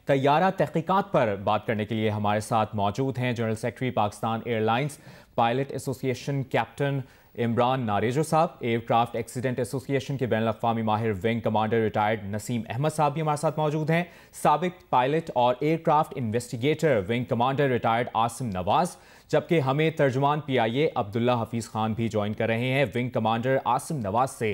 طیارہ تحقیقات پر بات کرنے کے لیے ہمارے ساتھ موجود ہیں general secretary Pakistan airlines pilot association captain Imran ناریجو صاحب، ایئر کرافٹ ایکسیڈنٹ ایسوسی ایشن کے بین الاقوامی ماہر wing commander retired Naseem Ahmed صاحب بھی ہمارے ساتھ موجود ہیں، سابق پائلٹ اور aircraft investigator wing commander retired Asim Nawaz, جبکہ ہمیں ترجمان PIA عبداللہ حفیظ خان بھی جوائن کر رہے ہیں۔ ونگ کمانڈر عاصم نواز سے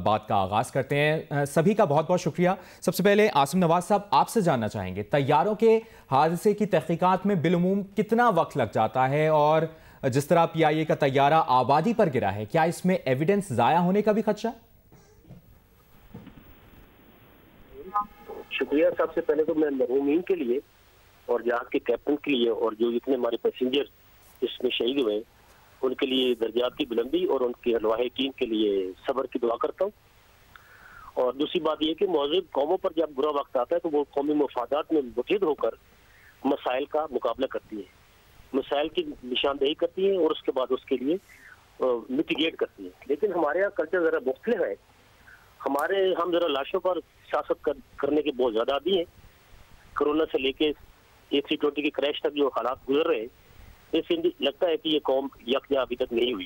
بات کا آغاز کرتے ہیں۔ سبھی کا بہت بہت شکریہ۔ سب سے پہلے عاصم نواز صاحب، آپ سے جاننا چاہیں گے طیاروں کے حادثے کی تحقیقات میں بالعموم کتنا وقت لگ جاتا ہے، اور جس طرح PIA کا طیارہ آبادی پر گرا ہے، کیا اس میں ایویڈنس ضائع ہونے کا بھی خدشہ؟ شکریہ۔ سب سے پہلے تو میں مرحومین کے لیے اور جہاز کے کیپٹن کے لیے اور جو اتنے ہمارے پیسنجر اس میں شہید ہوئے ان کے لیے درجات کی بلندی اور ان کے لواحقین کے لیے صبر کی دعا کرتا ہوں۔ اور دوسری بات یہ کہ مہذب قوموں پر جب برا وقت آتا ہے تو وہ قومی مفادات میں متحد ہو کر مسائل کا مقابلہ کرتی ہے، مسائل کی نشاندہی کرتی ہے اور اس کے بعد اس کے لیے میٹیگیٹ کرتی ہے۔ لیکن ہمارے یہاں کلچر ذرا مختلف ہے۔ ہم ذرا لاشوں پر سیاست کرنے کے بہت زیادہ عادی ہیں۔ کرونا سے لے کے A320 کے کریش تک جو حالات گزر رہے ہیں، اس سے لگتا ہے کہ یہ قوم یکجا ابھی تک نہیں ہوئی۔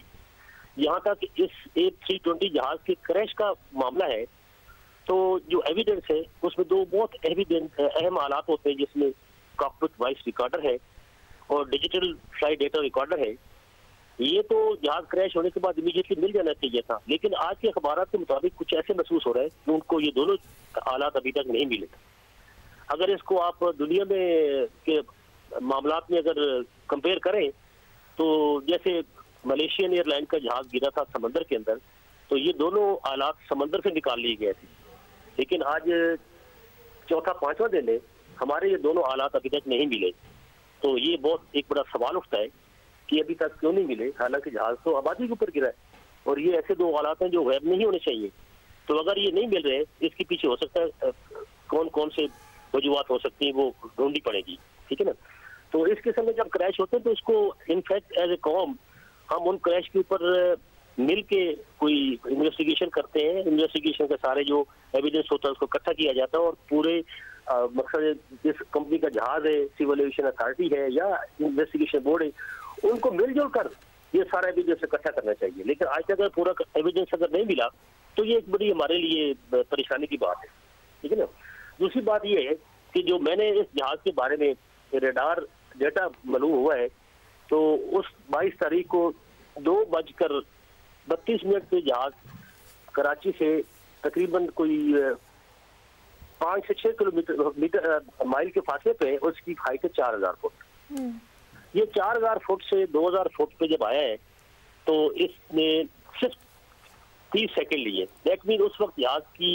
یہاں تک اس A320 جہاز کے کریش کا معاملہ ہے تو جو ایویڈنس ہے اس میں دو بہت اہم حالات ہوتے ہیں، جس میں کاکپٹ وائس ریکارڈر ہے اور ڈیجیٹل فلائٹ ڈیٹا ریکارڈر ہے۔ یہ تو جہاز کریش ہونے کے بعد امیڈیٹلی مل جانا چاہیے تھا، لیکن آج کے اخبارات کے مطابق کچھ ایسے محسوس ہو رہا ہے کہ ان کو یہ دونوں حالات ابھی تک نہیں ملے۔ اگر اس کو آپ دنیا میں کے معاملات میں اگر کمپیئر کریں تو جیسے ملیشین ایئر لائن کا جہاز گرا تھا سمندر کے اندر، تو یہ دونوں آلات سمندر سے نکال لیے گئے تھے، لیکن آج چوتھا پانچواں دن ہے، ہمارے یہ دونوں آلات ابھی تک نہیں ملے۔ تو یہ بہت ایک بڑا سوال اٹھتا ہے کہ ابھی تک کیوں نہیں ملے، حالانکہ جہاز تو آبادی کے اوپر گرا ہے اور یہ ایسے دو حالات ہیں جو غائب نہیں ہونے چاہیے۔ تو اگر یہ نہیں مل رہے، اس کے پیچھے ہو سکتا ہے کون کون سے وجوہات ہو سکتی ہیں، وہ ڈھونڈنی پڑے گی، ٹھیک ہے نا۔ تو اس قسم میں جب کریش ہوتے ہیں تو اس کو انفیکٹ ایز اے قوم ہم ان کریش کے اوپر مل کے کوئی انویسٹیگیشن کرتے ہیں۔ انویسٹیگیشن کا سارے جو ایویڈنس ہوتا ہے اس کو اکٹھا کیا جاتا ہے اور پورے مقصد جس کمپنی کا جہاز ہے، سول ایویشن اتھارٹی ہے یا انویسٹیگیشن بورڈ ہے، ان کو مل جل کر یہ سارا ایویڈنس اکٹھا کرنا چاہیے۔ لیکن آج تک اگر پورا ایویڈنس اگر نہیں ملا تو یہ ایک بڑی ہمارے لیے پریشانی کی بات ہے، ٹھیک ہے نا۔ دوسری بات یہ ہے کہ جو میں نے اس جہاز کے بارے میں ریڈار ڈیٹا معلوم ہوا ہے تو اس 22 تاریخ کو 2:32 پہ جہاز کراچی سے تقریباً کوئی 5 سے 6 کلومیٹر مائل کے فاصلے پہ، اس کی ہائٹ ہے 4000 فٹ۔ یہ 4000 فٹ سے 2000 فٹ پہ جب آیا ہے تو اس نے صرف 30 سیکنڈ لیے۔ دیٹ مین اس وقت جہاز کی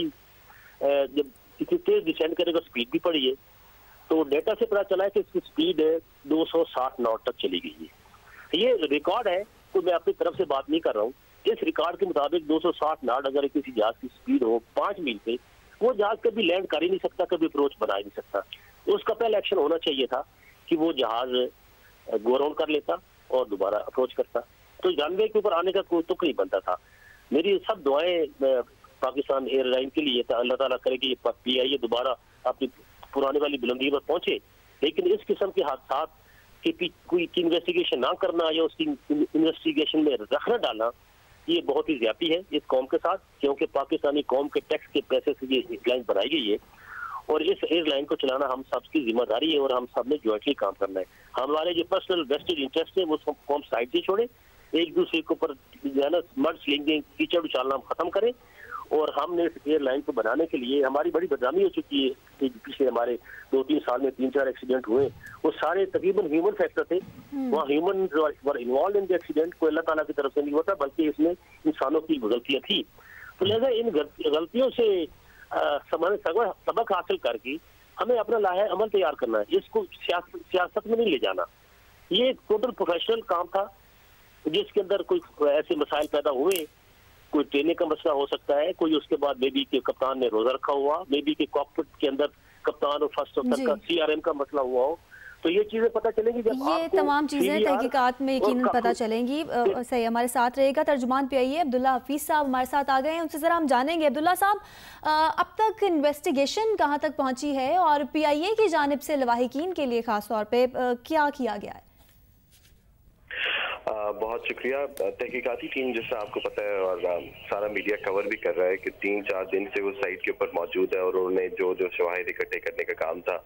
جب اتنی تیز ڈسینڈ کرنے کا سپیڈ بھی پڑی ہے تو ڈیٹا سے پتا چلا ہے کہ اس کی سپیڈ 260 ناٹ تک چلی گئی ہے۔ یہ ریکارڈ ہے، کوئی میں اپنی طرف سے بات نہیں کر رہا ہوں۔ اس ریکارڈ کے مطابق 260 ناٹ اگر کسی جہاز کی سپیڈ ہو 5 میل پہ، وہ جہاز کبھی لینڈ کر ہی نہیں سکتا، کبھی اپروچ بنا ہی نہیں سکتا۔ اس کا پہلا ایکشن ہونا چاہیے تھا کہ وہ جہاز گو راؤنڈ کر لیتا اور دوبارہ اپروچ کرتا، تو رن وے کے اوپر آنے کا کوئی تک نہیں بنتا تھا۔ میری سب دعائیں پاکستان ایئر لائن کے لیے تھا، اللہ تعالیٰ کرے کہ یہ PIA دوبارہ اپنی پرانے والی بلندی پر پہنچے۔ لیکن اس قسم کے حادثات کی کوئی انویسٹیگیشن نہ کرنا یا اس کی انویسٹیگیشن میں رکھ نہ ڈالنا، یہ بہت ہی زیادتی ہے اس قوم کے ساتھ، کیونکہ پاکستانی قوم کے ٹیکس کے پیسے سے یہ ایئر لائن بنائی گئی ہے اور اس ایئر لائن کو چلانا ہم سب کی ذمہ داری ہے اور ہم سب نے جوائنٹلی کام کرنا ہے۔ ہمارے جو پرسنل ویسٹڈ انٹرسٹ ہے وہ قوم سائڈ سے چھوڑے، ایک دوسرے کے اوپر مڈ سلنگنگ کیچڑ اچالنا ہم ختم کریں، اور ہم نے اس ایئر لائن کو بنانے کے لیے ہماری بڑی بدنامی ہو چکی ہے کہ پچھلے ہمارے 2-3 سال میں 3-4 ایکسیڈنٹ ہوئے، وہ سارے تقریباً ہیومن فیکٹر تھے۔ وہاں human were involved in the accident, کوئی اللہ تعالیٰ کی طرف سے نہیں ہوتا بلکہ اس میں انسانوں کی غلطیاں تھی۔ تو لہذا ان غلطیوں سے سبق حاصل کر کے ہمیں اپنا لاحہ عمل تیار کرنا ہے، اس کو سیاست میں نہیں لے جانا۔ یہ ایک ٹوٹل پروفیشنل کام تھا جس کے اندر کوئی ایسے مسائل پیدا ہوئے، کوئی ٹریننگ کا مسئلہ ہو سکتا ہے، کوئی اس کے بعد مے بی کہ کپتان نے روزہ رکھا ہوا، مے بی کہ کاکپٹ کے اندر کپتان اور فرسٹ افسر کا CRM کا مسئلہ ہوا ہو، تو یہ چیزیں پتہ چلیں گی جب یہ تمام چیزیں تحقیقات میں یقیناً پتہ چلیں گی. صحیح, ہمارے ساتھ رہے گا ترجمان PIA عبداللہ حفیظ صاحب ہمارے ساتھ آ گئے ہیں, ان سے ذرا ہم جانیں گے. عبداللہ صاحب, اب تک انویسٹیگیشن کہاں تک پہنچی ہے اور PIA کی جانب سے لواحقین کے لیے خاص طور پہ کیا کیا گیا ہے؟ بہت شکریہ. تحقیقاتی ٹیم جس سے آپ کو پتہ ہے اور سارا میڈیا کور بھی کر رہا ہے کہ 3-4 دن سے وہ سائٹ کے اوپر موجود ہے اور انہوں نے جو شواہد اکٹھے کرنے کا کام تھا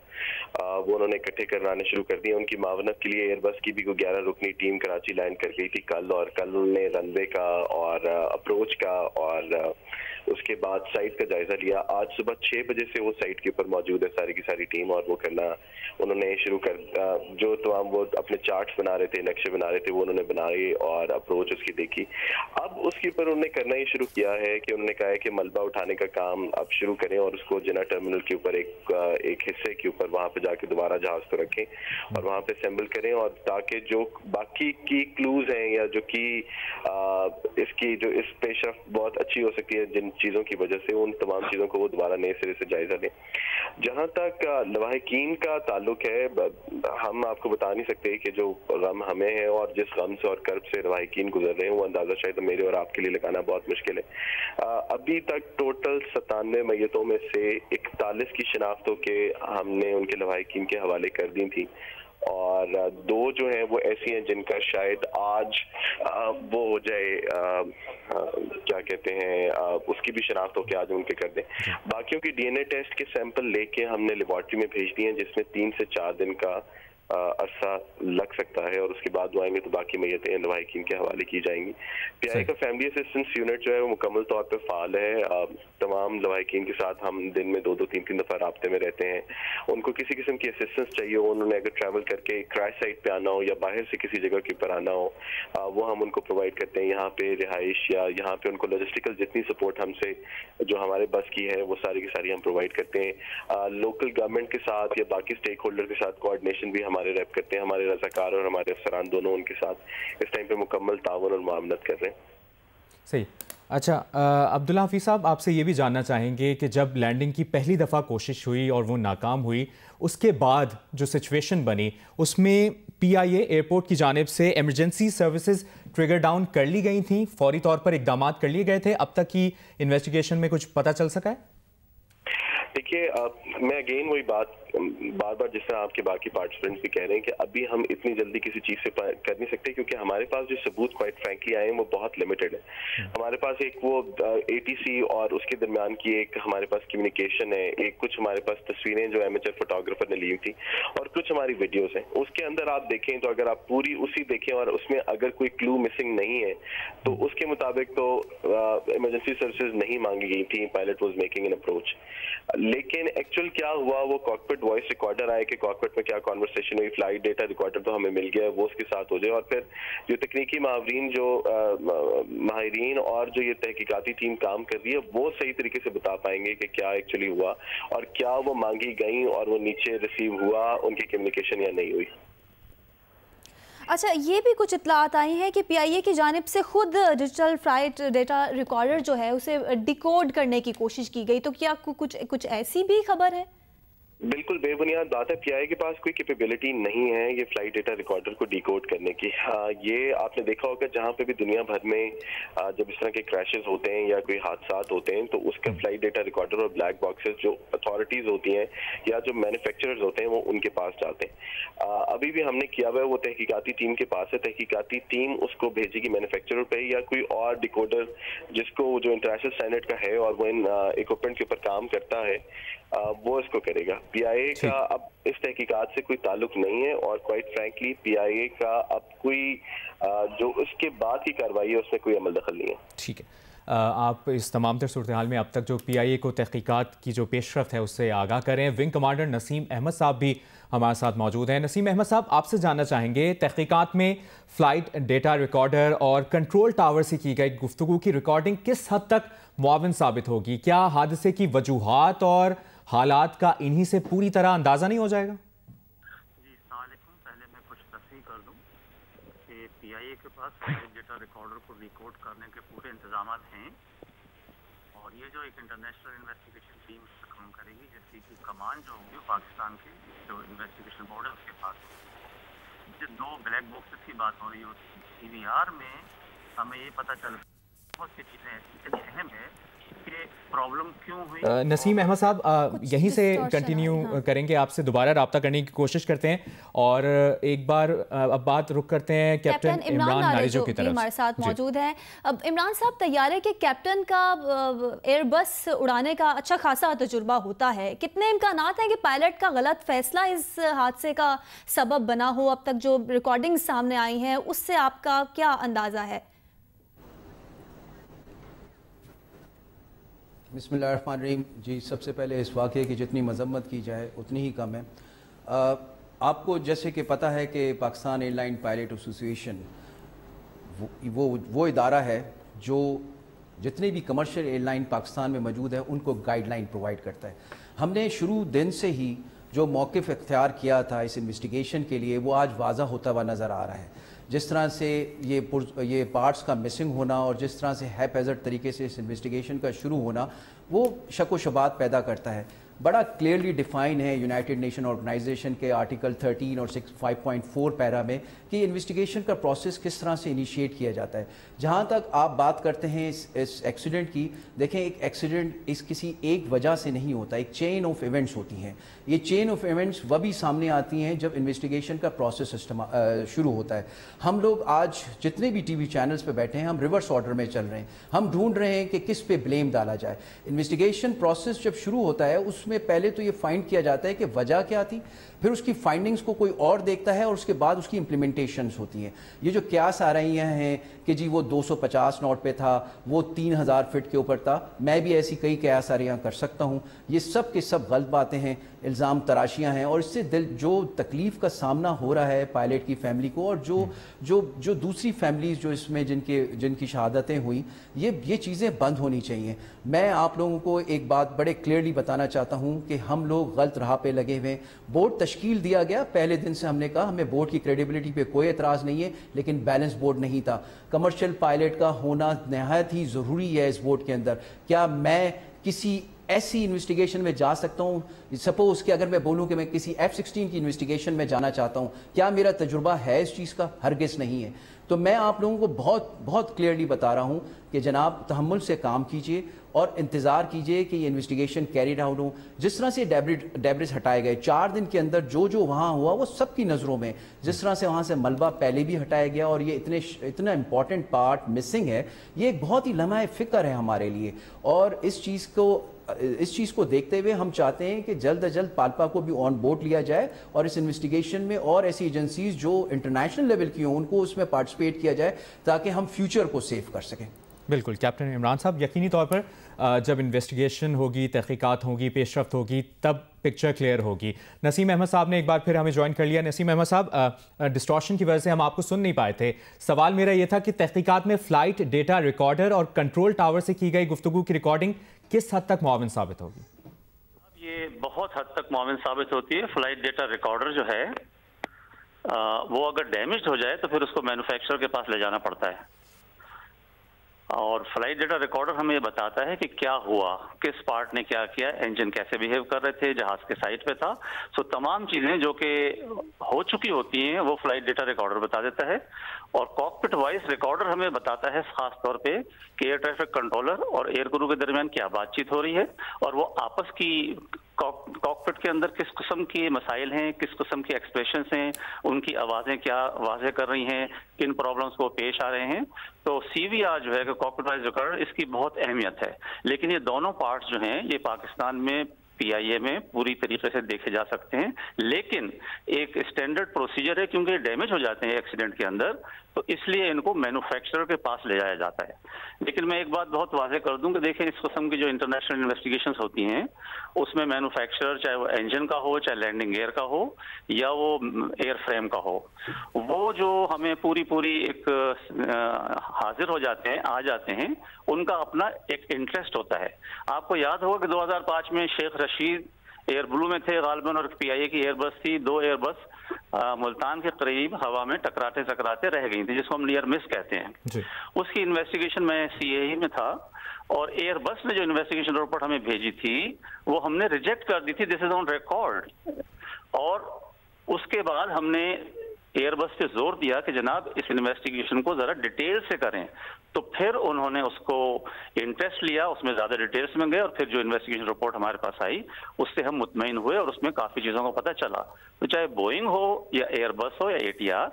وہ انہوں نے اکٹھے کرانے شروع کر دیے. ان کی معاونت کے لیے ایئر بس کی بھی کوئی 11 رکنی ٹیم کراچی لینڈ کر گئی تھی کل, اور کل نے رن وے کا اور اپروچ کا اور اس کے بعد سائٹ کا جائزہ لیا. آج صبح 6 بجے سے وہ سائٹ کے اوپر موجود ہے ساری کی ساری ٹیم, اور وہ کرنا انہوں نے شروع کر جو تمام وہ اپنے چارٹس بنا رہے تھے, نقشے بنا رہے تھے, وہ انہوں نے بنائے اور اپروچ اس کی دیکھی. اب اس کے اوپر انہوں نے کرنا ہی شروع کیا ہے کہ انہوں نے کہا ہے کہ ملبہ اٹھانے کا کام اب شروع کریں اور اس کو جنا ٹرمینل کے اوپر ایک حصے کے اوپر وہاں پہ جا کے دوبارہ جہاز کو رکھیں اور وہاں پہ اسمبل کریں, اور تاکہ جو باقی کی کلوز ہیں یا جو کی اس کی جو اس پیش رفت بہت اچھی ہو سکتی ہے جن چیزوں کی وجہ سے, ان تمام چیزوں کو وہ دوبارہ نئے سرے سے جائزہ لیں. جہاں تک لواحقین کا تعلق ہے, ہم آپ کو بتا نہیں سکتے کہ جو غم ہمیں ہے اور جس غم سے اور کرب سے لواحقین گزر رہے ہیں وہ اندازہ شاید میرے اور آپ کے لیے لگانا بہت مشکل ہے. ابھی تک ٹوٹل 97 میتوں میں سے 41 کی شناختوں کے ہم نے ان کے لواحقین کے حوالے کر دی تھی, اور 2 جو ہیں وہ ایسی ہیں جن کا شاید آج وہ ہو جائے کیا کہتے ہیں اس کی بھی شناخت ہو کے آج ان کے کر دیں. باقیوں کی DNA ٹیسٹ کے سیمپل لے کے ہم نے لیبارٹری میں بھیج دیے ہیں جس میں 3 سے 4 دن کا عرصہ لگ سکتا ہے, اور اس کے بعد وہ آئیں گے تو باقی میتیں لواحقین کے حوالے کی جائیں گی. PIA کا فیملی اسسٹنس یونٹ جو ہے وہ مکمل طور پہ فعال ہے. تمام لواحقین کے ساتھ ہم دن میں 2-3 دفعہ رابطے میں رہتے ہیں. ان کو کسی قسم کی اسسٹنس چاہیے ہو, انہوں نے اگر ٹریول کر کے کرائے سائٹ پہ آنا ہو یا باہر سے کسی جگہ کے اوپر آنا ہو, وہ ہم ان کو پرووائڈ کرتے ہیں. یہاں پہ رہائش یا یہاں پہ ان کو لاجسٹیکل جتنی سپورٹ ہم سے جو ہمارے بس کی ہے وہ ساری کی ساری ہم پرووائڈ کرتے ہیں. لوکل گورنمنٹ کے ساتھ یا باقی اسٹیک ہولڈر کے ساتھ کوآرڈینیشن بھی ہمارے ریپ کرتے ہیں. ہمارے رضاکار اور ہمارے افسران دونوں ان کے ساتھ اس ٹائم پہ مکمل تعاون اور معاونت کر رہے ہیں. صحیح. اچھا عبداللہ حفیظ صاحب, آپ سے یہ بھی جاننا چاہیں گے کہ جب لینڈنگ کی پہلی دفعہ کوشش ہوئی اور وہ ناکام ہوئی, اس کے بعد جو سچویشن بنی اس میں PIA ایئرپورٹ کی جانب سے ایمرجنسی سروسز ٹریگر ڈاؤن کر لی گئی تھیں, فوری طور پر اقدامات کر لیے گئے تھے. اب تک کی انویسٹیگیشن میں کچھ پتہ چل سکا ہے؟ دیکھیے, میں اگین وہی بار بار جس طرح آپ کے باقی پارٹیسپینٹس بھی کہہ رہے ہیں کہ ابھی ہم اتنی جلدی کسی چیز سے کر نہیں سکتے, کیونکہ ہمارے پاس جو ثبوت کوائٹ فرینکلی آئے ہیں وہ بہت لمیٹڈ ہے. ہمارے پاس ایک وہ ATC اور اس کے درمیان کی ایک ہمارے پاس کمیونیکیشن ہے, ایک کچھ ہمارے پاس تصویریں جو ایمیچر فوٹوگرافر نے لی تھی, اور کچھ ہماری ویڈیوز ہیں. اس کے اندر آپ دیکھیں تو اگر آپ پوری اسی دیکھیں اور اس میں اگر کوئی کلو مسنگ نہیں ہے تو اس کے مطابق تو ایمرجنسی سروسز نہیں مانگی گئی تھیں. Pilot was making an approach. لیکن ایکچوئل کیا ہوا, وہ کاکپٹ وائس ریکارڈر آئے کہ کاکپٹ میں کیا کانورسیشن ہوئی, فلائٹ ڈیٹا ریکارڈر تو ہمیں مل گیا, وہ اس کے ساتھ ہو جائے, اور پھر جو تکنیکی ماہرین جو ماہرین اور جو یہ تحقیقاتی ٹیم کام کر رہی ہے وہ صحیح طریقے سے بتا پائیں گے کہ کیا ایکچولی ہوا اور کیا وہ مانگی گئیں اور وہ نیچے ریسیو ہوا ان کی کمیونیکیشن یا نہیں ہوئی. اچھا, یہ بھی کچھ اطلاعات آئی ہیں کہ PIA کی جانب سے خود ڈیجیٹل فلائٹ ڈیٹا ریکارڈر جو ہے اسے ڈیکوڈ کرنے کی کوشش کی گئی, تو کیا کچھ ایسی بھی خبر ہے؟ بالکل بے بنیاد بات ہے. PIA کے پاس کوئی کیپیبلٹی نہیں ہے یہ فلائٹ ڈیٹا ریکارڈر کو ڈیکوڈ کرنے کی. یہ آپ نے دیکھا ہوگا جہاں پہ بھی دنیا بھر میں جب اس طرح کے کریشز ہوتے ہیں یا کوئی حادثات ہوتے ہیں تو اس کا فلائٹ ڈیٹا ریکارڈر اور بلیک باکسز جو اتھارٹیز ہوتی ہیں یا جو مینوفیکچررز ہوتے ہیں وہ ان کے پاس جاتے ہیں. ابھی بھی ہم نے کیا ہوا ہے, وہ تحقیقاتی ٹیم کے پاس ہے. تحقیقاتی ٹیم اس کو بھیجے گی مینوفیکچرر پہ یا کوئی اور ڈیکوڈر جس کو جو انٹرنیشنل اسٹینڈرڈ کا ہے اور وہ ان اکوپمنٹ کے اوپر کام کرتا ہے وہ اس کو کرے گا. PIA کا اب اس تحقیقات سے کوئی تعلق نہیں ہے, اور کوائٹ فرینکلی PIA کا اب کوئی جو اس کے بعد کی کارروائی ہے اس میں کوئی عمل دخل نہیں ہے. ٹھیک ہے, آپ اس تمام تر صورتحال میں اب تک جو PIA کو تحقیقات کی جو پیش رفت ہے اس سے آگاہ کریں. ونگ کمانڈر نسیم احمد صاحب بھی ہمارے ساتھ موجود ہیں. نسیم احمد صاحب, آپ سے جاننا چاہیں گے تحقیقات میں فلائٹ ڈیٹا ریکارڈر اور کنٹرول ٹاور سے کی گئی گفتگو کی ریکارڈنگ کس حد تک معاون ثابت ہوگی؟ کیا حادثے کی وجوہات اور حالات کا انہی سے پوری طرح اندازہ نہیں ہو جائے گا؟ جی السلام علیکم. پہلے میں کچھ تصحیح کر دوں کہ PIA کے پاس فلائٹ ڈیٹا ریکارڈر کو ریکارڈ کرنے کے پورے انتظامات ہیں, और ये जो एक इंटरनेशनल इन्वेस्टिगेशन टीम काम करेगी, जिसकी की कमान जो होगी पाकिस्तान के जो इन्वेस्टिगेशन बोर्ड है उसके पास होगी। जो 2 ब्लैक बॉक्सेस की बात हो रही है CVR में, हमें ये पता चल बहुत सी चीज़ें इतनी अहम है कि प्रॉब्लम क्यों हुई। नसीम अहमद साहब यहीं से कंटिन्यू करेंगे, आपसे दोबारा रब्ता करने की कोशिश करते हैं और एक बार अब बात रुक करते हैं कैप्टन इमरान नारेजो की तरफ। हमारे साथ मौजूद हैं। अब इमरान साहब, तैयारे के कैप्टन का एयरबस उड़ाने का अच्छा खासा तजुर्बा होता है, कितने इम्कानात हैं कि पायलट का गलत फैसला इस हादसे का सबब बना हो? अब तक जो रिकॉर्डिंग सामने आई हैं उससे आपका क्या अंदाज़ा है? बिस्मिल्लाहिर्रहमानिर्रहीम जी, सबसे पहले इस वाक़े की जितनी मजम्मत की जाए उतनी ही कम है। आपको जैसे कि पता है कि पाकिस्तान एयरलाइन पायलट एसोसिएशन वो इदारा है जो जितने भी कमर्शियल एयरलाइन पाकिस्तान में मौजूद है उनको गाइडलाइन प्रोवाइड करता है। हमने शुरू दिन से ही जो मौक़िफ़ इख्तियार किया था इस इन्वेस्टिगेशन के लिए, वो आज वाज़ा होता हुआ नज़र आ रहा है। जिस तरह से ये पार्ट्स का मिसिंग होना और जिस तरह से हैपहैज़र्ड तरीके से इस इन्वेस्टिगेशन का शुरू होना, वो शक व शुबात पैदा करता है। बड़ा क्लियरली डिफाइन है यूनाइटेड नेशन ऑर्गेनाइजेशन के आर्टिकल 13 और 5.4 पैरा में कि इन्वेस्टिगेशन का प्रोसेस किस तरह से इनिशिएट किया जाता है। जहाँ तक आप बात करते हैं इस एक्सीडेंट की, देखें एक एक्सीडेंट इस किसी एक वजह से नहीं होता, एक चेन ऑफ इवेंट्स होती हैं। ये चेन ऑफ इवेंट्स वही सामने आती हैं जब इन्वेस्टिगेशन का प्रोसेस शुरू होता है। हम लोग आज जितने भी TV चैनल्स पे बैठे हैं, हम रिवर्स ऑर्डर में चल रहे हैं, हम ढूंढ रहे हैं कि किस पे ब्लेम डाला जाए। इन्वेस्टिगेशन प्रोसेस जब शुरू होता है उसमें पहले तो ये फाइंड किया जाता है कि वजह क्या थी, फिर उसकी फाइंडिंग्स को कोई और देखता है और उसके बाद उसकी इम्प्लीमेंटेशंस होती हैं। ये जो क्यास आ रही हैं कि जी वो 250 नॉट पे था, वो 3000 फीट के ऊपर था, मैं भी ऐसी कई क्यास आ रही कर सकता हूँ, ये सब के सब गलत बातें हैं, इल्ज़ाम तराशियाँ हैं और इससे जो तकलीफ़ का सामना हो रहा है पायलट की फैमिली को और जो दूसरी फैमिलीज़ जो इसमें जिनकी शहादतें हुई, ये चीज़ें बंद होनी चाहिए। मैं आप लोगों को एक बात बड़े क्लियरली बताना चाहता हूँ कि हम लोग गलत राह पे लगे हुए। बोर्ड तश्कील दिया गया, पहले दिन से हमने कहा हमें बोर्ड की क्रेडिबिलिटी पे कोई एतराज़ नहीं है, लेकिन बैलेंस बोर्ड नहीं था। कमर्शियल पायलट का होना नहायत ही ज़रूरी है इस बोर्ड के अंदर। क्या मैं किसी ऐसी इन्वेस्टिगेशन में जा सकता हूँ, सपोज कि अगर मैं बोलूँ कि मैं किसी F-16 की इन्वेस्टिगेशन में जाना चाहता हूँ, क्या मेरा तजुर्बा है इस चीज़ का? हरगिज़ नहीं है। तो मैं आप लोगों को बहुत क्लियरली बता रहा हूँ कि जनाब तहम्मुल से काम कीजिए और इंतज़ार कीजिए कि ये इन्वेस्टिगेशन कैरिड आउट हो। जिस तरह से डेब्रिस हटाए गए 4 दिन के अंदर, जो वहाँ हुआ वो सबकी नज़रों में, जिस तरह से वहाँ से मलबा पहले भी हटाया गया और ये इतना इंपॉर्टेंट पार्ट मिसिंग है, ये एक बहुत ही लम्हा फ़िक्र है हमारे लिए। और इस चीज़ को देखते हुए हम चाहते हैं कि जल्द अज जल्द पाल्पा को भी ऑन बोर्ड लिया जाए और इस इन्वेस्टिगेशन में और ऐसी एजेंसीज जो इंटरनेशनल लेवल की हों उनको उसमें पार्टिसिपेट किया जाए ताकि हम फ्यूचर को सेव कर सकें। बिल्कुल कैप्टन इमरान साहब, यकीनी तौर पर जब इन्वेस्टिगेशन होगी, तहकीकात होगी, पेशरफ्त होगी, तब पिक्चर क्लियर होगी। नसीम अहमद साहब ने एक बार फिर हमें ज्वाइन कर लिया। नसीम अहमद साहब, डिस्टॉर्शन की वजह से हम आपको सुन नहीं पाए थे। सवाल मेरा ये था कि तहकीकात में फ़्लाइट डेटा रिकॉर्डर और कंट्रोल टावर से की गई गुफ्तगू की रिकॉर्डिंग किस हद तक मुआविन साबित होगी? ये बहुत हद तक मुआविन साबित होती है। फ्लाइट डेटा रिकॉर्डर जो है वो अगर डैमेज हो जाए तो फिर उसको मैन्युफैक्चरर के पास ले जाना पड़ता है और फ्लाइट डेटा रिकॉर्डर हमें ये बताता है कि क्या हुआ, किस पार्ट ने क्या किया, इंजन कैसे बिहेव कर रहे थे, जहाज के साइड पे था। सो तमाम चीजें जो कि हो चुकी होती हैं वो फ्लाइट डेटा रिकॉर्डर बता देता है और कॉकपिट वॉइस रिकॉर्डर हमें बताता है खास तौर पे कि एयर ट्रैफिक कंट्रोलर और एयर क्रू के दरमियान क्या बातचीत हो रही है और वो आपस की कॉकपिट के अंदर किस किस्म के मसाइल हैं, किस किस्म के एक्सप्रेशंस हैं, उनकी आवाज़ें क्या वाज़ेह कर रही हैं, किन प्रॉब्लम्स को पेश आ रहे हैं। तो CVR जो है कि कॉकपिट वॉइस रिकॉर्डर, इसकी बहुत अहमियत है। लेकिन ये दोनों पार्ट्स जो हैं ये पाकिस्तान में PIA में पूरी तरीके से देखे जा सकते हैं, लेकिन एक स्टैंडर्ड प्रोसीजर है क्योंकि डैमेज हो जाते हैं एक्सीडेंट के अंदर, तो इसलिए इनको मैन्युफैक्चरर के पास ले जाया जाता है। लेकिन मैं एक बात बहुत वाज़ेह कर दूं कि देखें इस किस्म की जो इंटरनेशनल इन्वेस्टिगेशंस होती हैं उसमें मैन्युफैक्चरर चाहे वो इंजन का हो, चाहे लैंडिंग गियर का हो या वो एयर फ्रेम का हो, वो जो हमें पूरी एक हाजिर हो जाते हैं, आ जाते हैं, उनका अपना एक इंटरेस्ट होता है। आपको याद होगा कि 2005 में शेख रशीद एयर ब्लू में थे गालिबन और PIA की एयरबस थी, 2 एयरबस मुल्तान के करीब हवा में टकराते टकराते रह गई थी, जिसको हम नियर मिस कहते हैं। उसकी इन्वेस्टिगेशन में CAE में था और एयरबस ने जो इन्वेस्टिगेशन रिपोर्ट हमें भेजी थी वो हमने रिजेक्ट कर दी थी, दिस इज ऑन रिकॉर्ड। और उसके बाद हमने एयरबस पे जोर दिया कि जनाब इस इन्वेस्टिगेशन को जरा डिटेल से करें, तो फिर उन्होंने उसको इंटरेस्ट लिया, उसमें ज्यादा डिटेल्स में गए और फिर जो इन्वेस्टिगेशन रिपोर्ट हमारे पास आई उससे हम मुतमईन हुए और उसमें काफी चीजों का पता चला। तो चाहे बोइंग हो या एयरबस हो या ATR,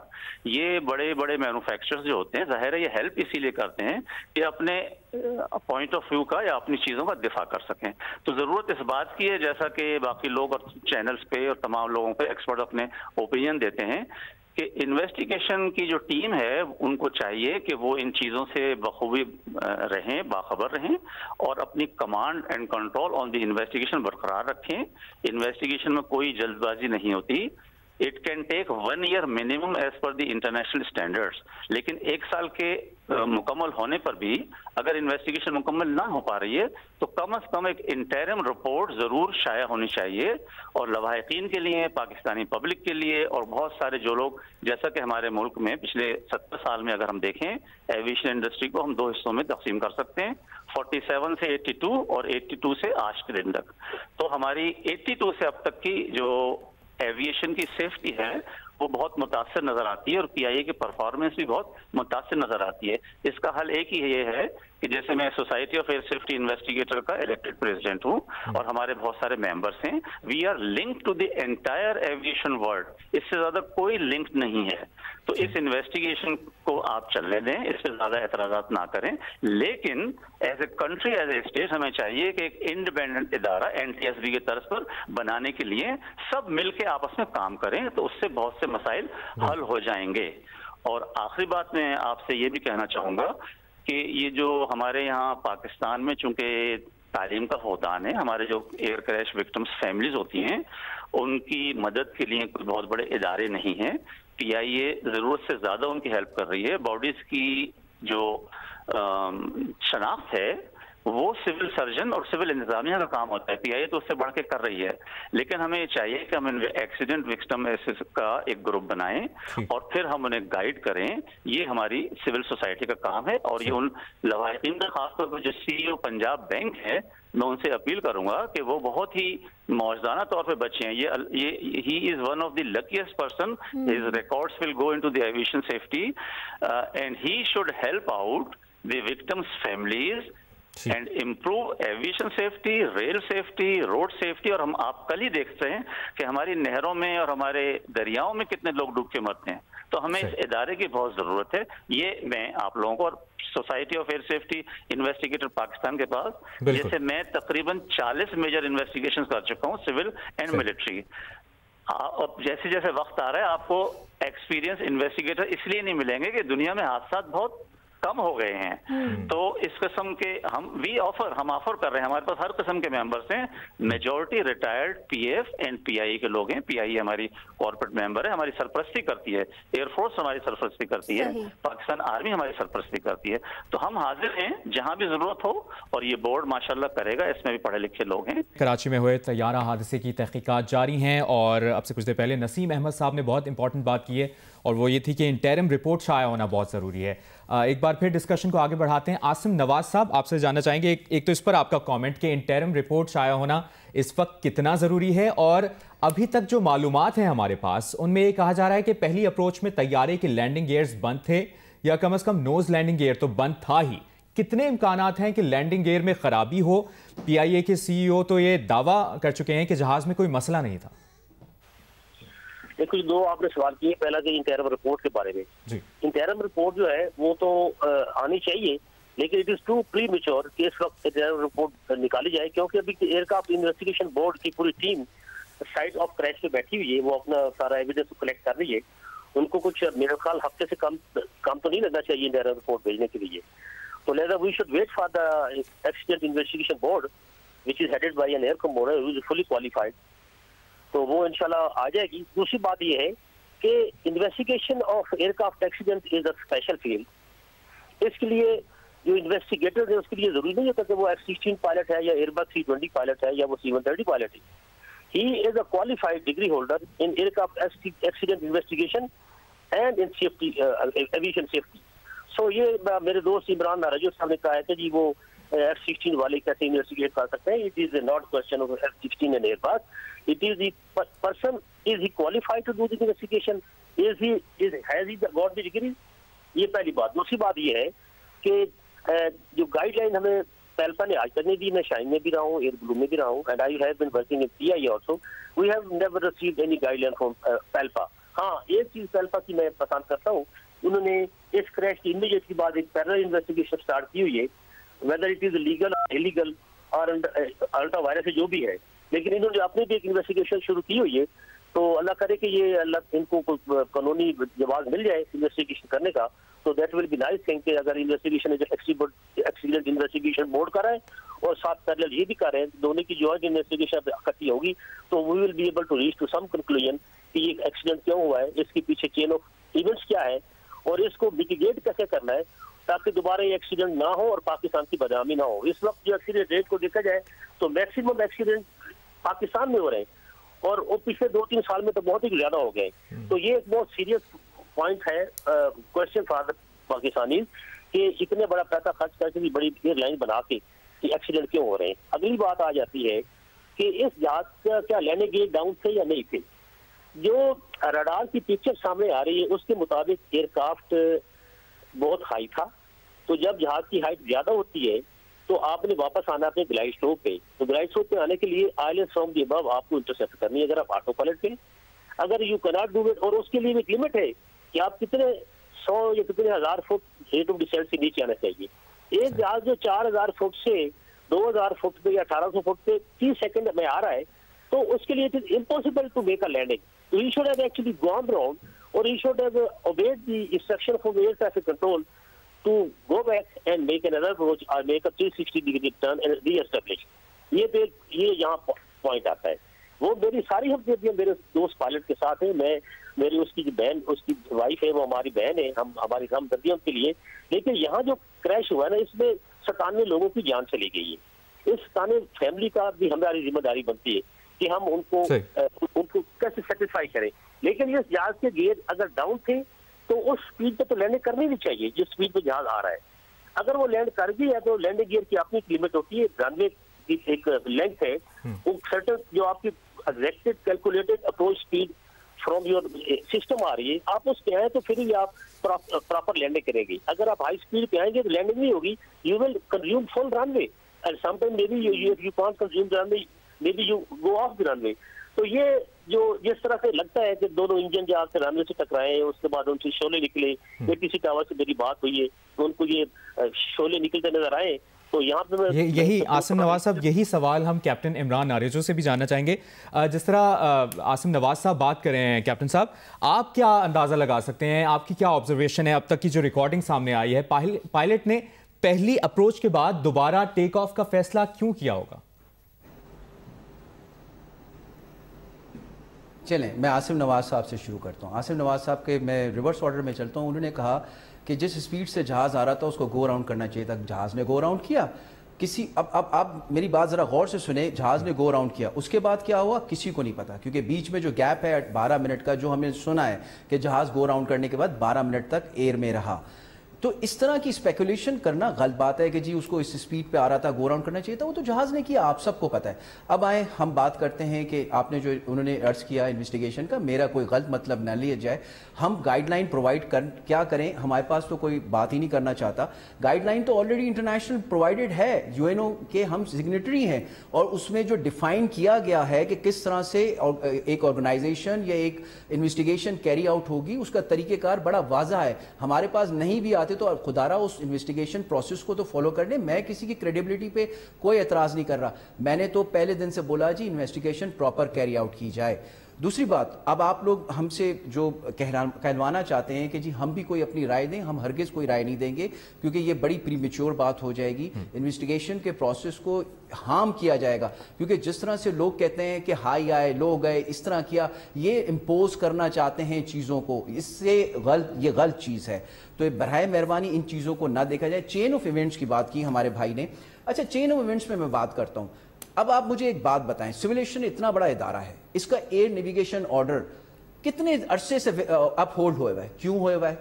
ये बड़े बड़े मैन्युफैक्चरर्स जो होते हैं, जाहिर है ये हेल्प इसीलिए करते हैं कि अपने पॉइंट ऑफ व्यू का या अपनी चीजों का दिफा कर सकें। तो जरूरत इस बात की है, जैसा कि बाकी लोग और चैनल्स पे और तमाम लोगों पे एक्सपर्ट अपने ओपिनियन देते हैं, कि इन्वेस्टिगेशन की जो टीम है उनको चाहिए कि वो इन चीज़ों से बखूबी रहें, बाखबर रहें और अपनी command and control on the investigation बरकरार रखें। इन्वेस्टिगेशन में कोई जल्दबाजी नहीं होती। It can take 1 year minimum as per the international standards, लेकिन 1 साल के मुकम्मल होने पर भी अगर इन्वेस्टिगेशन मुकम्मल ना हो पा रही है तो कम से कम एक इंटरिम रिपोर्ट जरूर शाया होनी चाहिए। और लवाहिकीन के लिए, पाकिस्तानी पब्लिक के लिए और बहुत सारे जो लोग, जैसा कि हमारे मुल्क में पिछले 70 साल में अगर हम देखें, एविएशन इंडस्ट्री को हम 2 हिस्सों में तकसीम कर सकते हैं, 47 से 82 और 82 से आज के दिन तक। तो हमारी 82 से अब तक की जो एविएशन की सेफ्टी है वो बहुत मुतासर नजर आती है और PIA की परफॉर्मेंस भी बहुत मुतासर नजर आती है। इसका हल एक ही ये है कि जैसे मैं society of air safety investigator का इलेक्टेड प्रेसिडेंट हूँ और हमारे बहुत सारे मेंबर्स हैं, we are link to the entire aviation world, इससे ज्यादा कोई लिंक नहीं है। तो इस इन्वेस्टिगेशन को आप चलने दें, इस पर ज्यादा एतराजात ना करें, लेकिन as a country, as a state हमें चाहिए कि एक इंडिपेंडेंट इदारा NTSB के तर्ज पर बनाने के लिए सब मिलकर आपस में काम करें, तो उससे बहुत से मसाइल हल हो जाएंगे। और आखिरी बात मैं आपसे ये भी कहना चाहूंगा कि ये जो हमारे यहाँ पाकिस्तान में चूंकि तालीम का फौदान है, हमारे जो एयर क्रैश विक्टिम्स फैमिलीज होती हैं उनकी मदद के लिए कोई बहुत बड़े इदारे नहीं हैं। PIA जरूरत से ज्यादा उनकी हेल्प कर रही है। बॉडीज की जो शनाख्त है वो सिविल सर्जन और सिविल इंतजामिया का काम होता है, PIA तो उससे बढ़ के कर रही है। लेकिन हमें ये चाहिए कि हम एक्सीडेंट विक्टिम का एक ग्रुप बनाएं और फिर हम उन्हें गाइड करें। ये हमारी सिविल सोसाइटी का काम है। और ये उन लवाहिकीन का खासतौर पर जो CEO पंजाब बैंक है, मैं उनसे अपील करूंगा कि वो बहुत ही मौजदाना तौर पे बचे हैं। ये he is one of the luckiest person, his records will go into the aviation safety and he should help out the victims families and improve aviation safety, rail safety, road safety. और हम आप कल ही देखते हैं कि हमारी नहरों में और हमारे दरियाओं में कितने लोग डूब के मरते हैं। तो हमें इस इदारे की बहुत जरूरत है। ये मैं आप लोगों को और society of air safety investigator Pakistan के पास, जैसे मैं तकरीबन 40 मेजर इन्वेस्टिगेशन कर चुका हूँ, सिविल एंड मिलिट्री। अब जैसे जैसे वक्त आ रहा है आपको एक्सपीरियंस इन्वेस्टिगेटर इसलिए नहीं मिलेंगे कि दुनिया में हादसा बहुत कम हो गए हैं। तो इस किस्म के हम ऑफर कर रहे हैं, हमारे पास हर किस्म के मेंबर्स हैं। Majority retired PF and PIA के लोग हैं। PIA हमारी कॉर्पोरेट मेंबर है, हमारी सरपरस्ती करती है, एयरफोर्स हमारी सरपरस्ती करती है, पाकिस्तान आर्मी हमारी सरपरस्ती करती है। तो हम हाजिर हैं जहां भी जरूरत हो और ये बोर्ड माशाल्लाह करेगा, इसमें भी पढ़े लिखे लोग हैं। कराची में हुए तैयारा हादसे की तहकीकात जारी हैं और अब से कुछ देर पहले नसीम अहमद साहब ने बहुत इंपॉर्टेंट बात की है और वो ये थी कि इंटरिम रिपोर्ट शाया होना बहुत ज़रूरी है। एक बार फिर डिस्कशन को आगे बढ़ाते हैं। आसिम नवाज साहब, आपसे जानना चाहेंगे एक तो इस पर आपका कमेंट कि इंटरिम रिपोर्ट शाया होना इस वक्त कितना ज़रूरी है, और अभी तक जो मालूमात हैं हमारे पास उनमें ये कहा जा रहा है कि पहली अप्रोच में तैयारे के लैंडिंग गियर्स बंद थे या कम से कम नोज लैंडिंग गियर तो बंद था ही। कितने इम्कानात हैं कि लैंडिंग गियर में खराबी हो? PIA के CEO तो ये दावा कर चुके हैं कि जहाज में कोई मसला नहीं था। देखो, 2 आपने सवाल किए। पहला कि इंटरिम रिपोर्ट के बारे में। इंटरिम रिपोर्ट जो है वो तो आनी चाहिए, लेकिन इट इज टू प्रीमेच्योर कि इस वक्त इंटरिम रिपोर्ट निकाली जाए, क्योंकि अभी एयरक्राफ्ट इन्वेस्टिगेशन बोर्ड की पूरी टीम साइट ऑफ क्रैश पे बैठी हुई है। वो अपना सारा एविडेंस कलेक्ट कर रही है। उनको कुछ मेरे ख्याल हफ्ते से कम तो नहीं लगना चाहिए इंटरिम रिपोर्ट भेजने के लिए। तो लिहाजा we should wait for the accident investigation board which is headed by an air commander who is fully qualified. तो वो इंशाल्लाह आ जाएगी। दूसरी बात ये है कि investigation of aircraft accident is a special field. इसके लिए जो इन्वेस्टिगेटर है उसके लिए जरूरी नहीं होता कि वो F-16 पायलट है या एयरबस 320 पायलट है या वो C-130 पायलट है। He is a qualified degree holder in aircraft accident investigation and in safety, aviation safety. So ये मेरे दोस्त इमरान नाराजो साहब ने कहा है कि जी वो F-16 वाले कैसे इन्वेस्टिगेट कर सकते हैं. It is not question of F-16 and Airbus. It is the person, is he qualified to do the investigation? Has he got the degree? ये पहली बात. दूसरी बात ये है कि जो गाइडलाइन हमें पेल्पा ने आज तक नहीं दी, मैं शाइन में भी रहा हूँ, एयर ब्लू में भी रहा हूँ, and I have been working in PIA also, we have never received any guideline from PALPA. हाँ, एक चीज पेल्पा की मैं पसंद करता हूँ, उन्होंने इस क्रैश की इमीडिएट के बाद एक पैरेलल इन्वेस्टिगेशन स्टार्ट की हुई है, वेदर इट इज लीगल और इलीगल और अल्ट्रा वायरस जो भी है, लेकिन इन्होंने अपनी भी एक इन्वेस्टिगेशन शुरू की हुई है. तो अल्लाह करे कि ये अल्लाह इनको कानूनी जवाब मिल जाए इन्वेस्टिगेशन करने का, तो that will be nice thing कि अगर इन्वेस्टिगेशन एक्सीडेंट इन्वेस्टिगेशन बोर्ड कर रहा है और साथ पैरेलल ये भी कर रहे हैं, दोनों की जॉइंट इन्वेस्टिगेशन इकट्ठी होगी, तो we will be able to reach to some conclusion कि ये एक्सीडेंट क्यों हुआ है, इसके पीछे चेन ऑफ इवेंट्स क्या है और इसको मिटिगेट कैसे करना है ताकि दोबारा ये एक्सीडेंट ना हो और पाकिस्तान की बदनामी ना हो. इस वक्त जो एक्सीडेंट रेट को देखा जाए तो मैक्सिमम एक्सीडेंट पाकिस्तान में हो रहे हैं और वो पिछले 2-3 साल में तो बहुत ही ज्यादा हो गए. तो ये एक बहुत सीरियस पॉइंट है, क्वेश्चन फॉर द पाकिस्तानी कि इतने बड़ा पैसा खर्च करके भी बड़ी एयरलाइन बना के कि एक्सीडेंट क्यों हो रहे हैं. अगली बात आ जाती है कि इस जहाज का क्या लैंडिंग गियर डाउन थे या नहीं थे. जो रडार की पिक्चर सामने आ रही है उसके मुताबिक एयरक्राफ्ट बहुत हाई था, तो जब जहाज की हाइट ज्यादा होती है तो आपने वापस आना अपने ग्लाइड स्लोप पे. तो ग्लाइड स्लोप पे आने के लिए आइलैंड फ्रॉम द अबव आपको इंटरसेप्ट करनी है अगर आप ऑटो पायलट पे. अगर you can not do it, और उसके लिए एक लिमिट है कि आप कितने 100 या कितने 1000 फुट रेट ऑफ डिसेंट से नीचे आना चाहिए. एक जहाज जो 4000 फुट से 2000 फुट पे या 1800 फुट पे 30 सेकंड में आ रहा है, तो उसके लिए it is impossible to make a landing. तो he should have actually gone round और he should have obeyed the instruction from air traffic control to go back and make another approach or make a 360 degree turn and re-establish. ये यहाँ point आता है. वो मेरी सारी हमदर्दियाँ मेरे दोस्त पायलट के साथ है, मैं मेरी उसकी बहन, उसकी वाइफ है, वो हमारी बहन है, हम हमारी हमदर्दियाँ उनके लिए. लेकिन यहाँ जो क्रैश हुआ है ना, इसमें 97 लोगों की जान चली गई है. इस 97 फैमिली का भी हमारी जिम्मेदारी बनती है कि हम उनको कैसे सेटिस्फाई करें. लेकिन इस जहाज के गियर अगर डाउन थे तो उस स्पीड पे तो लैंडिंग करनी नहीं चाहिए जिस स्पीड पे जहाज आ रहा है. अगर वो लैंड कर भी है तो लैंडिंग गियर की अपनी लिमिट होती है, रनवे की एक लेंथ है, वो सर्टेन जो आपकी exacted calculated approach speed from your system आ रही है, आप उस पे आए तो फिर ही आप प्रॉपर लैंडिंग करेंगे. अगर आप हाई स्पीड पे आएंगे तो लैंडिंग नहीं होगी, you will consume full runway and sometime may be you can't consume runway, may be you go of the runway. तो ये जो जिस तरह से लगता है कि दोनों इंजन जहाज से रनवे से टकराए, उसके बाद उनसे शोले निकले, ATC टावर से मेरी बात हुई है तो उनको ये शोले निकलते नजर आए. तो यहाँ पे यही आसिम नवाज साहब, यही सवाल हम कैप्टन इमरान नारेजो से भी जानना चाहेंगे. जिस तरह आसिम नवाज साहब बात कर रहे हैं, कैप्टन साहब आप क्या अंदाजा लगा सकते हैं, आपकी क्या ऑब्जर्वेशन है अब तक की जो रिकॉर्डिंग सामने आई है, पायलट ने पहली अप्रोच के बाद दोबारा टेक ऑफ का फैसला क्यों किया होगा? चलें, मैं आसिम नवाज साहब से शुरू करता हूँ. आसिम नवाज साहब के मैं रिवर्स ऑर्डर में चलता हूँ. उन्होंने कहा कि जिस स्पीड से जहाज़ आ रहा था उसको गो राउंड करना चाहिए था. जहाज़ ने गो राउंड किया. किसी अब मेरी बात ज़रा गौर से सुने. जहाज़ ने गो राउंड किया, उसके बाद क्या हुआ किसी को नहीं पता, क्योंकि बीच में जो गैप है 12 मिनट का जो हमें सुना है कि जहाज़ गो राउंड करने के बाद 12 मिनट तक एयर में रहा. तो इस तरह की स्पेकुलेशन करना गलत बात है कि जी उसको इस स्पीड पे आ रहा था, गो राउंड करना चाहिए था. वो तो जहाज ने किया, आप सबको पता है. अब आए हम बात करते हैं कि आपने जो उन्होंने अर्ज किया इन्वेस्टिगेशन का, मेरा कोई गलत मतलब न लिया जाए. हम गाइडलाइन प्रोवाइड क्या करें, हमारे पास तो कोई बात ही नहीं करना चाहता. गाइडलाइन तो ऑलरेडी इंटरनेशनल प्रोवाइडेड है, UNO के हम सिग्नेटरी हैं, और उसमें जो डिफाइन किया गया है कि किस तरह से एक ऑर्गेनाइजेशन या एक इन्वेस्टिगेशन कैरी आउट होगी, उसका तरीकेकार बड़ा वाज़ा है. हमारे पास नहीं भी आते तो खुदारा उस इन्वेस्टिगेशन प्रोसेस को तो फॉलो कर ले. मैं किसी की क्रेडिबिलिटी पे कोई एतराज नहीं कर रहा. मैंने तो पहले दिन से बोला जी इन्वेस्टिगेशन प्रॉपर कैरी आउट की जाए. दूसरी बात, अब आप लोग हमसे जो कहलवाना चाहते हैं कि जी हम भी कोई अपनी राय दें, हम हरगिज़ कोई राय नहीं देंगे, क्योंकि ये बड़ी प्रीमेच्योर बात हो जाएगी. इन्वेस्टिगेशन के प्रोसेस को हार्म किया जाएगा, क्योंकि जिस तरह से लोग कहते हैं कि हाई आए लो गए, इस तरह किया, ये इम्पोज करना चाहते हैं चीज़ों को, इससे ये गलत चीज़ है. तो बराए मेहरबानी इन चीज़ों को ना देखा जाए. चेन ऑफ इवेंट्स की बात की हमारे भाई ने. अच्छा, चेन ऑफ इवेंट्स में मैं बात करता हूँ. اب آپ مجھے ایک بات بتائیں، سیولیشن اتنا بڑا ادارہ ہے، اس کا ایئر نیویگیشن آرڈر کتنے عرصے سے اپ ہولڈ ہوئے ہے، کیوں ہوئے ہے؟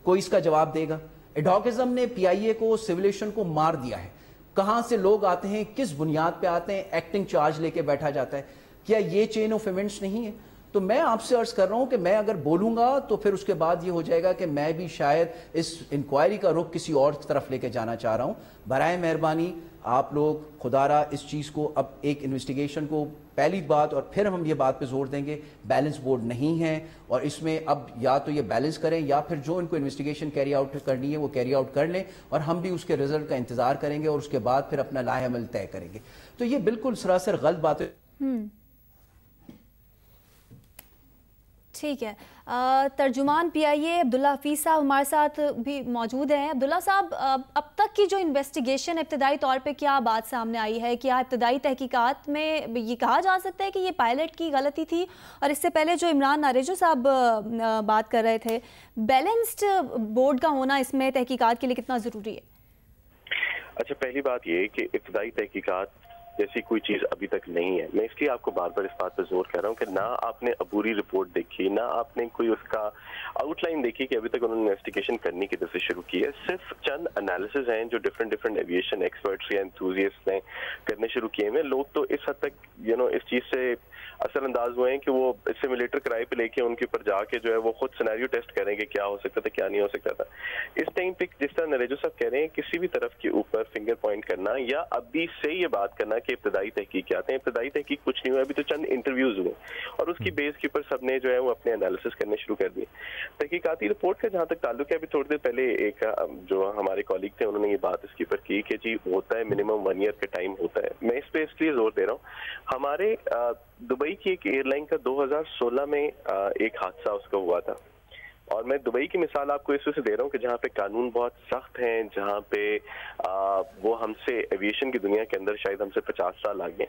کوئی اس کا جواب دے گا؟ ایڈوکزم نے پی آئی اے کو سیولیشن کو مار دیا ہے. کہاں سے لوگ آتے ہیں، کس بنیاد پہ آتے ہیں، ایکٹنگ چارج لے کے بیٹھا جاتا ہے. کیا یہ چین آف ایونٹس نہیں ہے؟ تو میں آپ سے عرض کر رہا ہوں کہ میں اگر بولوں گا تو پھر اس کے بعد یہ ہو جائے گا کہ میں بھی شاید اس انکوائری کا رخ کسی اور طرف لے کے جانا چاہ رہا ہوں. برائے مہربانی آپ لوگ خدا را اس چیز کو، اب ایک انویسٹیگیشن کو، پہلی بات، اور پھر ہم یہ بات پہ زور دیں گے، بیلنس بورڈ نہیں ہے، اور اس میں اب یا تو یہ بیلنس کریں یا پھر جو ان کو انویسٹیگیشن کیری آؤٹ کرنی ہے وہ کیری آؤٹ کر لیں، اور ہم بھی اس کے رزلٹ کا انتظار کریں گے اور اس کے بعد پھر اپنا لاہ عمل طے کریں گے. تو یہ بالکل سراسر غلط بات ہے. ٹھیک ہے. ترجمان پی آئی اے عبداللہ حفیظ صاحب ہمارے ساتھ بھی موجود ہیں. عبداللہ صاحب، اب تک کی جو انویسٹیگیشن ابتدائی طور پہ کیا بات سامنے آئی ہے؟ کیا ابتدائی تحقیقات میں یہ کہا جا سکتا ہے کہ یہ پائلٹ کی غلطی تھی؟ اور اس سے پہلے جو عمران ناریجو صاحب بات کر رہے تھے، بیلنسڈ بورڈ کا ہونا اس میں تحقیقات کے لیے کتنا ضروری ہے؟ اچھا، پہلی بات یہ کہ ابتدائی تحقیقات جیسی کوئی چیز ابھی تک نہیں ہے. میں اس لیے آپ کو بار بار اس بات پر زور کر رہا ہوں کہ نہ آپ نے عبوری رپورٹ دیکھی، نہ آپ نے کوئی اس کا آؤٹ لائن دیکھی کہ ابھی تک انہوں نے انویسٹیگیشن کرنے کی طرف سے شروع کی ہے. صرف چند انالیسز ہیں جو ڈفرینٹ ایویشن ایکسپرٹس یا انتھوزیسٹ نے کرنے شروع کیے ہیں. لوگ تو اس حد تک اس چیز سے اثر انداز ہوئے ہیں کہ وہ سیمولیٹر کرائے پہ لے کے ان کے اوپر جا کے جو ہے وہ خود سینیریو ٹیسٹ کریں گے کیا ہو سکتا تھا کیا نہیں ہو سکتا تھا. اس ٹائم پہ جس طرح نریجو صاحب کہہ رہے ہیں، کسی بھی طرف کے اوپر فنگر پوائنٹ کرنا یا ابھی سے یہ بات کرنا کہ ابتدائی تحقیق کیا آتے ہیں، ابتدائی تحقیق کچھ نہیں ہوا. ابھی تو چند انٹرویوز ہوئے اور اس کی بیس کے اوپر سب نے جو ہے وہ اپنے انالیسس کرنے شروع کر دیے. تحقیقاتی رپورٹ کا جہاں تک تعلق ہے، ابھی تھوڑی دیر پہلے ایک جو ہمارے کالیگ تھے انہوں نے یہ بات اس کے اوپر کی کہ جی ہوتا ہے منیمم 1 ایئر کا ٹائم ہوتا ہے. میں اس پہ اس لیے زور دے رہا ہوں، ہمارے دبئی کی ایک ایئر لائن کا 2016 میں ایک حادثہ اس کا ہوا تھا، اور میں دبئی کی مثال آپ کو اس وجہ سے دے رہا ہوں کہ جہاں پہ قانون بہت سخت ہیں، جہاں پہ وہ ہم سے ایویشن کی دنیا کے اندر شاید ہم سے 50 سال آگے،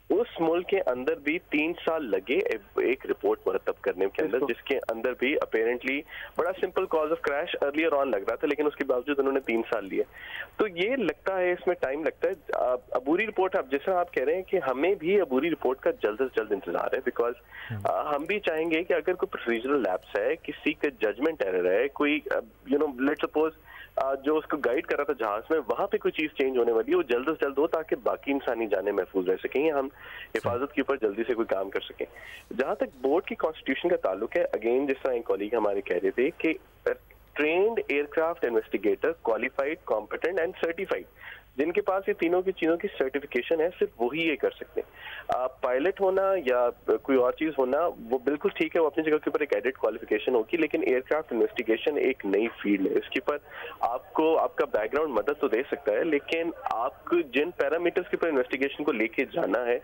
اس ملک کے اندر بھی 3 سال لگے ایک رپورٹ مرتب کرنے کے اندر، جس کے اندر بھی اپیرنٹلی بڑا simple cause of crash earlier on لگ رہا تھا، لیکن اس کے باوجود انہوں نے 3 سال لیے. تو یہ لگتا ہے اس میں ٹائم لگتا ہے. عبوری رپورٹ اب جیسا آپ کہہ رہے ہیں کہ ہمیں بھی عبوری رپورٹ کا جلد از جلد انتظار ہے، بیکاز ہم بھی چاہیں گے کہ اگر کوئی پروسیجرل لیپس ہے، کسی کا ججمنٹ ایرر ہے، کوئی لیٹ سپوز جو اس کو گائیڈ کر رہا تھا جہاز میں، وہاں پہ کوئی چیز چینج ہونے والی ہے، وہ جلد از جلد ہو تاکہ باقی انسانی جانیں محفوظ رہ سکیں یا ہم حفاظت کے اوپر جلدی سے کوئی کام کر سکیں. جہاں تک بورڈ کی کانسٹیٹیوشن کا تعلق ہے، اگین جس طرح ایک کالیگ ہمارے کہہ رہے تھے کہ trained aircraft investigator, qualified, competent and certified, جن کے پاس یہ تینوں کی چیزوں کی سرٹیفکیشن ہے، صرف وہی یہ کر سکتے ہیں. پائلٹ ہونا یا کوئی اور چیز ہونا وہ بالکل ٹھیک ہے، وہ اپنی جگہ کے اوپر ایک ایڈٹ کوالیفیکیشن ہوگی، لیکن ایئر کرافٹ انویسٹیگیشن ایک نئی فیلڈ ہے. اس کے اوپر آپ کو آپ کا بیک گراؤنڈ مدد تو دے سکتا ہے، لیکن آپ کو جن پیرامیٹرز کے اوپر انویسٹیگیشن کو لے کے جانا ہے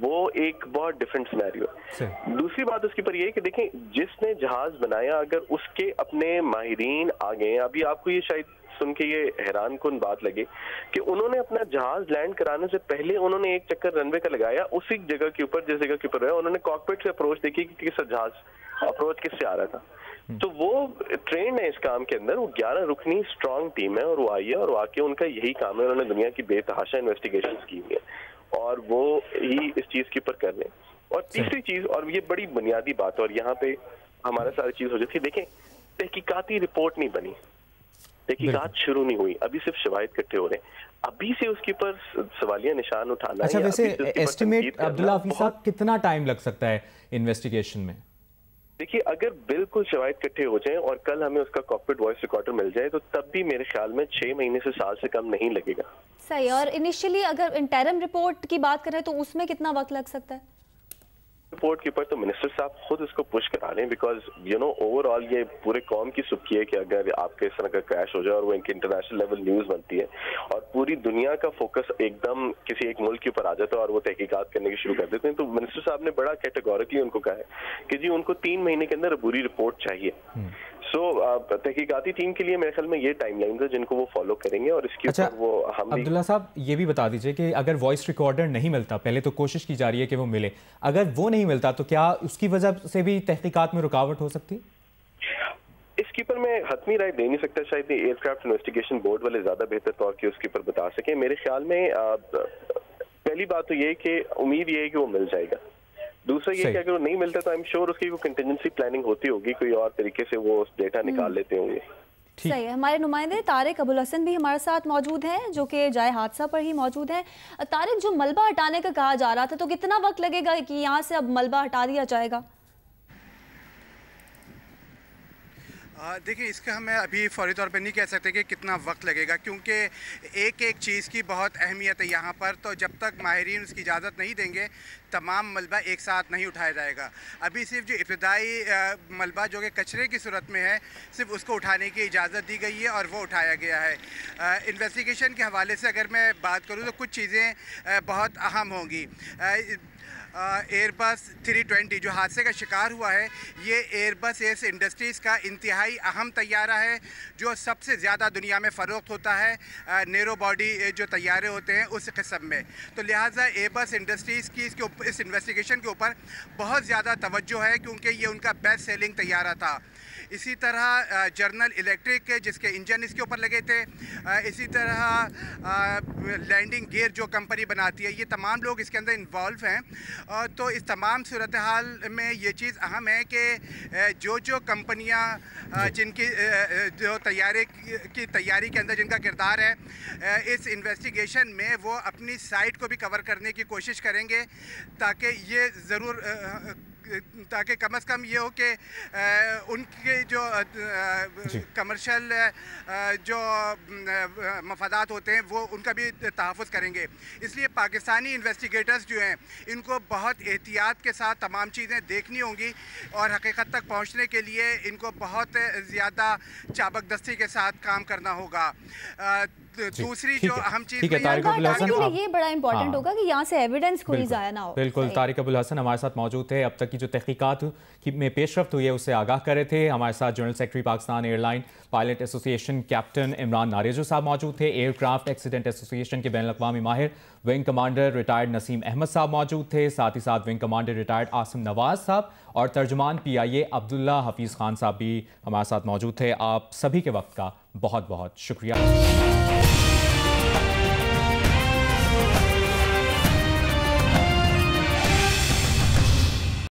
وہ ایک بہت ڈفرینٹ سینیریو ہے. دوسری بات اس کے اوپر یہ ہے کہ دیکھیں، جس نے جہاز بنایا اگر اس کے اپنے ماہرین آ گئے، ابھی آپ کو یہ شاید سن کے یہ حیران کن بات لگے کہ انہوں نے اپنا جہاز لینڈ کرانے سے پہلے انہوں نے ایک چکر رن وے کا لگایا اسی جگہ کے اوپر جس جگہ کے اوپر ہے، انہوں نے کاکپٹ سے اپروچ دیکھی کہ کس جہاز اپروچ کس سے آ رہا تھا. تو وہ ٹرینڈ ہے اس کام کے اندر، وہ 11 رکنی اسٹرانگ ٹیم ہے، اور وہ آئی ہے اور آ کے ان کا یہی کام ہے. انہوں نے دنیا کی بے تحاشا انویسٹیگیشنز کی ہوئی ہے اور وہ ہی اس چیز کے اوپر کر لیں. اور تیسری چیز، اور یہ بڑی بنیادی بات ہے اور یہاں پہ ہمارا ساری چیز ہو جاتی ہے، دیکھیں تحقیقاتی رپورٹ نہیں بنی، تحقیقات شروع نہیں ہوئی، ابھی صرف شواہد اکٹھے ہو رہے ہیں، ابھی سے اس کے اوپر سوالیہ نشان اٹھانا. اچھا، ویسے ایسٹیمیٹ عبداللہ حفیظ صاحب کتنا ٹائم لگ سکتا ہے انویسٹیگیشن میں؟ دیکھیے، اگر بالکل شواہد اکٹھے ہو جائیں اور کل ہمیں اس کا کاکپٹ وائس ریکارڈر مل جائے تو تب بھی میرے خیال میں 6 مہینے سے سال سے کم نہیں لگے گا. صحیح. اور انیشلی اگر انٹرم رپورٹ کی بات کریں تو اس میں کتنا وقت لگ سکتا ہے؟ رپورٹ کے اوپر تو منسٹر صاحب خود اس کو پش کرا رہے ہیں، بیکاز اوور آل یہ پورے قوم کی سبکی ہے کہ اگر آپ کے اس طرح کا کریش ہو جائے اور وہ ان کی انٹرنیشنل لیول نیوز بنتی ہے اور پوری دنیا کا فوکس ایک دم کسی ایک ملک کے اوپر آ جاتا ہے اور وہ تحقیقات کرنے کی شروع کر دیتے ہیں، تو منسٹر صاحب نے بڑا کیٹیگوریکلی ان کو کہا ہے کہ جی ان کو 3 مہینے کے اندر عبوری رپورٹ چاہیے. سو تحقیقاتی ٹیم کے لیے میرے خیال میں یہ ٹائم لائنز ہے جن کو وہ فالو کریں گے. اور اس کے اوپر وہ ہم عبداللہ صاحب یہ بھی بتا دیجئے کہ اگر وائس ریکارڈر نہیں ملتا، پہلے تو کوشش کی جا رہی ہے کہ وہ ملے، اگر وہ نہیں ملتا تو کیا اس کی وجہ سے بھی تحقیقات میں رکاوٹ ہو سکتی؟ اس کے اوپر میں حتمی رائے دے نہیں سکتا، شاید ایئر کرافٹ انویسٹیگیشن بورڈ والے زیادہ بہتر طور کے اس کے اوپر بتا سکیں. میرے خیال میں पहली बात तो ये कि उम्मीद ये है कि वो मिल जाएगा। दूसरा ये कि अगर वो नहीं मिलता तो आई एम श्योर उसकी कोई कंटिजेंसी प्लानिंग होती होगी, कोई और तरीके से वो डेटा निकाल लेते होंगे। सही है। हमारे नुमाइंदे तारिक अबुल हसन भी हमारे साथ मौजूद हैं, जो कि जाए हादसा पर ही मौजूद हैं। तारिक, जो मलबा हटाने का कहा जा रहा था, तो कितना वक्त लगेगा कि यहाँ से अब मलबा हटा दिया जाएगा? देखिए, इसका हमें अभी फौरी तौर पे नहीं कह सकते कि कितना वक्त लगेगा, क्योंकि एक एक चीज़ की बहुत अहमियत है यहाँ पर। तो जब तक माहिरीन उसकी इजाज़त नहीं देंगे तमाम मलबा एक साथ नहीं उठाया जाएगा। अभी सिर्फ जो इब्तदाई मलबा जो कि कचरे की सूरत में है, सिर्फ उसको उठाने की इजाज़त दी गई है और वो उठाया गया है। इन्वेस्टिगेशन के हवाले से अगर मैं बात करूँ तो कुछ चीज़ें बहुत अहम होंगी। एयरबस 320 जो हादसे का शिकार हुआ है, ये एयरबस एयर्स इंडस्ट्रीज़ का इंतहाई अहम तैयारा है, जो सबसे ज़्यादा दुनिया में फ़रोख्त होता है नेरो बॉडी जो तैयारे होते हैं उस किस्म में। तो लिहाजा एयरबस इंडस्ट्रीज़ की इस इन्वेस्टिगेशन के ऊपर बहुत ज़्यादा तवज्जो है, क्योंकि ये उनका बेस्ट सेलिंग तैयारा था। इसी तरह जनरल इलेक्ट्रिक जिसके इंजन इसके ऊपर लगे थे, इसी तरह लैंडिंग गियर जो कंपनी बनाती है, ये तमाम लोग इसके अंदर इन्वॉल्व हैं। तो इस तमाम सूरत हाल में ये चीज़ अहम है कि जो कंपनियां जिनकी जो तैयारी की तैयारी के अंदर जिनका किरदार है, इस इन्वेस्टिगेशन में वो अपनी साइट को भी कवर करने की कोशिश करेंगे, ताकि ये ज़रूर ताकि कम से कम ये हो कि उनके जो कमर्शियल जो मफादात होते हैं वो उनका भी तहफ़्फ़ुज़ करेंगे। इसलिए पाकिस्तानी इन्वेस्टिगेटर्स जो हैं, इनको बहुत एहतियात के साथ तमाम चीज़ें देखनी होंगी और हकीकत तक पहुंचने के लिए इनको बहुत ज़्यादा चाबकदस्ती के साथ काम करना होगा। दूसरी जो अहम चीज़ ये बड़ा इंपॉर्टेंट होगा कि यहाँ से एविडेंस कोई ज़ाया ना हो। बिल्कुल, तारिक अबुल हसन हमारे साथ मौजूद थे। अब तक की जो तहकीकात में पेशरफ्त हुई है उससे आगाह कर रहे थे। हमारे साथ general secretary Pakistan airline pilot association captain Imran Narejo साहब मौजूद थे। एयरक्राफ्ट एक्सीडेंट एसोसिएशन के बैनुल अक़वामी माहिर wing commander retired Naseem Ahmed साहब मौजूद थे। साथ ही साथ wing commander retired Asim Nawaz साहब और तर्जुमान PIA अब्दुल्ला हफीज़ खान साहब भी हमारे साथ मौजूद थे। आप सभी के वक्त का बहुत बहुत शुक्रिया।